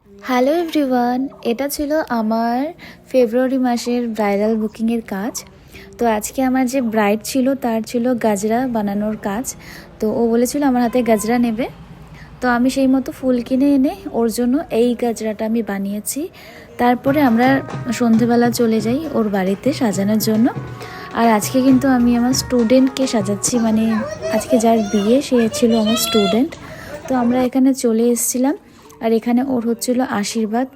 Hello everyone, এটা ছিল আমার ফেব্রুয়ারি মাসের ব্রাইডাল বুকিংয়ের কাজ। তো আজকে আমার যে ব্রাইড ছিল তার ছিল গাজরা বানানোর কাজ। তো ও বলেছিল আমার হাতে গাজরা নেবে, তো আমি সেই মতো ফুল কিনে এনে ওর জন্য এই গাজরাটা আমি বানিয়েছি। তারপরে আমরা সন্ধেবেলা চলে যাই ওর বাড়িতে সাজানোর জন্য। আর আজকে কিন্তু আমি আমার স্টুডেন্টকে সাজাচ্ছি, মানে আজকে যার বিয়ে সে ছিল আমার স্টুডেন্ট। তো আমরা এখানে চলে এসেছিলাম, আর এখানে ওর হচ্ছিল আশীর্বাদ।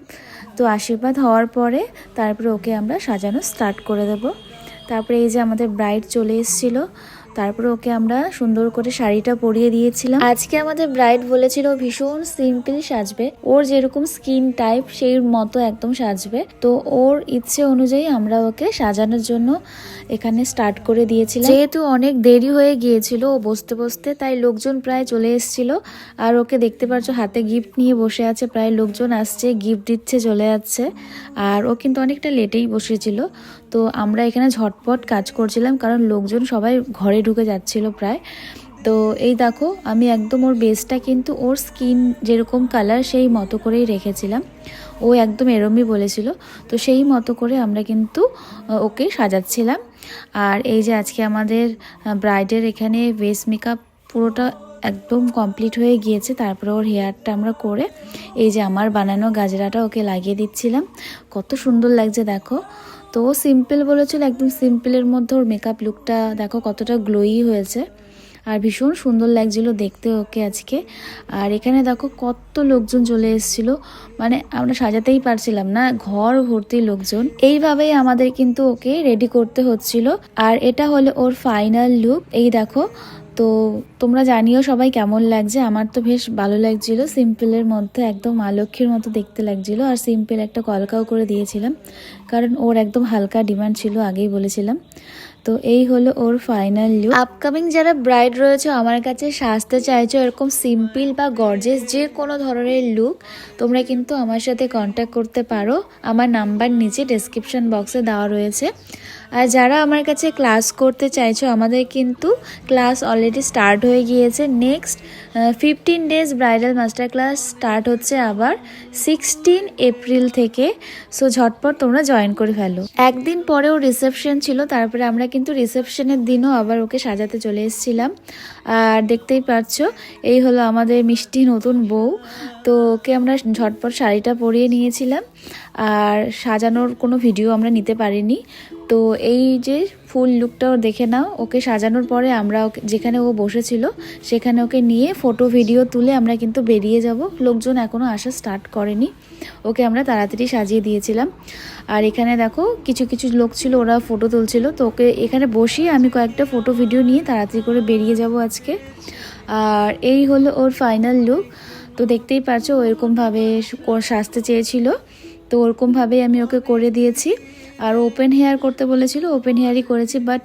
তো আশীর্বাদ হওয়ার পরে তারপরে ওকে আমরা সাজানো স্টার্ট করে দেব। তারপরে এই যে আমাদের ব্রাইড চলে এসেছিল, তারপরে ওকে আমরা সুন্দর করে শাড়িটা পরিয়ে দিয়েছিলাম। আজকে আমাদের ব্রাইড বলেছিল ভীষণ সিম্পল সাজবে, ওর যেরকম স্কিন টাইপ সেই মতো একদম সাজবে। তো ওর ইচ্ছে অনুযায়ী আমরা ওকে সাজানোর জন্য এখানে স্টার্ট করে দিয়েছিলাম। যেহেতু অনেক দেরি হয়ে গিয়েছিল ও বসতে বসতে, তাই লোকজন প্রায় চলে এসেছিল। আর ওকে দেখতে পাচ্ছ হাতে গিফট নিয়ে বসে আছে, প্রায় লোকজন আসছে, গিফট দিচ্ছে, চলে যাচ্ছে। আর ও কিন্তু অনেকটা লেটেই বসেছিল। তো আমরা এখানে ঝটপট কাজ করছিলাম, কারণ লোকজন সবাই ঘরে ঢুকে যাচ্ছিল প্রায়। তো এই দেখো আমি একদম ওর বেসটা কিন্তু ওর স্কিন যেরকম কালার সেই মতো করেই রেখেছিলাম। ও একদম এরমই বলেছিল, তো সেই মতো করে আমরা কিন্তু ওকে সাজাচ্ছিলাম। আর এই যে আজকে আমাদের ব্রাইডের এখানে বেস মেকআপ পুরোটা একদম কমপ্লিট হয়ে গিয়েছে। তারপরে ওর হেয়ারটা আমরা করে এই যে আমার বানানো গাজরাটা ওকে লাগিয়ে দিচ্ছিলাম। কত সুন্দর লাগছে দেখো। তো ও সিম্পল বলেছিল, একদম সিম্পলের মধ্যে ওর মেকআপ লুকটা দেখো কতটা গ্লোই হয়েছে, আর ভীষণ সুন্দর লাগছিল দেখতে ওকে আজকে। আর এখানে দেখো কত লোকজন চলে এসেছিল, মানে আমরা সাজাতেই পারছিলাম না, ঘর ভর্তি লোকজন। এইভাবেই আমাদের কিন্তু ওকে রেডি করতে হচ্ছিল। আর এটা হলো ওর ফাইনাল লুক, এই দেখো। তো তোমরা জানিও সবাই কেমন লাগছে। আমার তো বেশ ভালো লাগছিল, সিম্পলের মধ্যে একদম মা লক্ষ্মীর মতো দেখতে লাগছিল। আর সিম্পল একটা কলকাও করে দিয়েছিলাম, কারণ ওর একদম হালকা ডিমান্ড ছিল, আগেই বলেছিলাম। তো এই হলো ওর ফাইনাল লুক। আপকামিং যারা ব্রাইড রয়েছে আমার কাছে সাজতে চাইছো এরকম সিম্পল বা গর্জেস যে কোনো ধরনের লুক, তোমরা কিন্তু আমার সাথে কন্ট্যাক্ট করতে পারো। আমার নাম্বার নিচে ডেসক্রিপশন বক্সে দেওয়া রয়েছে। আর যারা আমার কাছে ক্লাস করতে চাইছো, আমাদের কিন্তু ক্লাস অলরেডি স্টার্ট হয়ে গিয়েছে। Next 15 days bridal master class start হচ্ছে আবার 16 এপ্রিল থেকে। সো ঝটপট তোমরা জয়েন করে ফেলো। একদিন পরেও রিসেপশন ছিল, তারপরে আমরা কিন্তু রিসেপশনের দিনও আবার ওকে সাজাতে চলে এসেছিলাম। আর দেখতেই পাচ্ছ এই হলো আমাদের মিষ্টি নতুন বউ। তো ওকে আমরা ঝটপট শাড়িটা পরিয়ে নিয়েছিলাম, আর সাজানোর কোনো ভিডিও আমরা নিতে পারিনি। তো এই যে ফুল লুকটাও দেখে নাও। ওকে সাজানোর পরে আমরা ওকে যেখানে ও বসেছিল সেখানে ওকে নিয়ে ফটো ভিডিও তুলে আমরা কিন্তু বেরিয়ে যাব। লোকজন এখনও আসা স্টার্ট করেনি, ওকে আমরা তাড়াতাড়ি সাজিয়ে দিয়েছিলাম। আর এখানে দেখো কিছু কিছু লোক ছিল, ওরা ফটো তুলছিল। তো ওকে এখানে বসিয়ে আমি কয়েকটা ফটো ভিডিও নিয়ে তাড়াতাড়ি করে বেরিয়ে যাব আজকে। আর এই হলো ওর ফাইনাল লুক। তো দেখতেই পারছো ও এরকমভাবে সাজতে চেয়েছিল, তো ওরকমভাবেই আমি ওকে করে দিয়েছি। আর ওপেন হেয়ার করতে বলেছিল, ওপেন হেয়ারই করেছি। বাট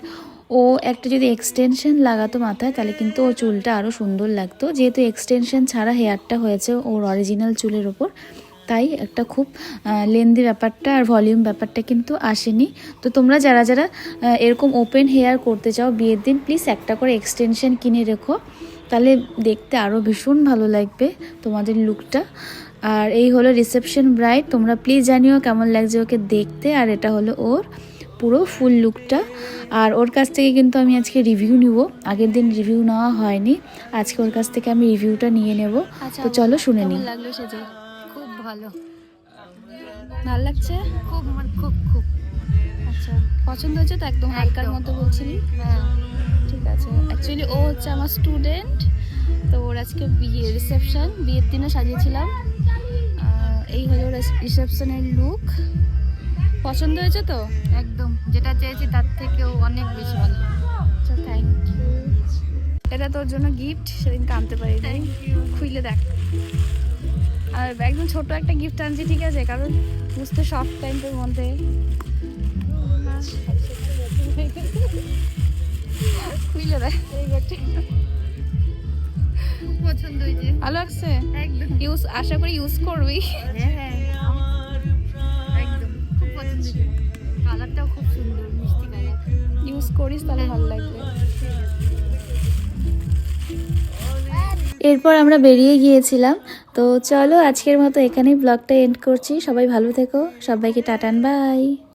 ও একটা যদি এক্সটেনশন লাগাতো মাথায় তাহলে কিন্তু ওর চুলটা আরও সুন্দর লাগতো। যেহেতু এক্সটেনশন ছাড়া হেয়ারটা হয়েছে ওর অরিজিনাল চুলের ওপর, তাই একটা খুব লেন্দি ব্যাপারটা আর ভলিউম ব্যাপারটা কিন্তু আসেনি। তো তোমরা যারা যারা এরকম ওপেন হেয়ার করতে চাও বিয়ের দিন, প্লিজ একটা করে এক্সটেনশন কিনে রেখো, তাহলে দেখতে আরও ভীষণ ভালো লাগবে তোমাদের লুকটা। আর এই হলো রিসেপশন ব্রাইড। তোমরা প্লিজ জানিও কেমন লাগছে ওকে দেখতে। আর এটা হলো ওর পুরো ফুল লুকটা। আর ওর কাছ থেকে কিন্তু আমি আজকে রিভিউ নিব, আগের দিন রিভিউ নেওয়া হয়নি, আজকে ওর কাছ থেকে আমি রিভিউটা নিয়ে নেব। তো চলো শুনে নিই। লাগলো সেজে? খুব ভালো, ভালো লাগছে খুব, মানে খুব খুব আচ্ছা। পছন্দ হয়েছে তো? একদম হালকার মতো বলছিলি? হ্যাঁ ঠিক আছে। অ্যাকচুয়ালি ও হচ্ছে আমার স্টুডেন্ট, তো ওর আজকে বিয়ে রিসেপশন, বিয়ের দিনে সাজিয়েছিলাম। এই হলো রিসেপশনের লুক। পছন্দ হয়েছে তো? একদম, যেটা চেয়েছি তার থেকেও অনেক বেশি ভালো। আচ্ছা থ্যাংক ইউ। এটা তোর জন্য গিফট, সেদিনকে আনতে পারি। Thank you. খুইলে দেখ। আর একদম ছোট একটা গিফট আনছি, ঠিক আছে? কারণ বুঝতে শর্ট টাইমের মধ্যে খুইলে দেখ। পছন্দ হয়েছে, ভালো লাগছে একদম। ইউজ, আশা করি ইউজ করবি। হ্যাঁ একদম খুব পছন্দ হয়েছে। কালারটাও খুব সুন্দর, মিষ্টি কালার। ইউজ করিস তাহলে ভালো লাগবে। এরপর আমরা বেরিয়ে গিয়েছিলাম। তো চলো আজকের মতো এখানেই ব্লগটা এন্ড করছি। সবাই ভালো থেকো, সবাইকে টাটা বাই।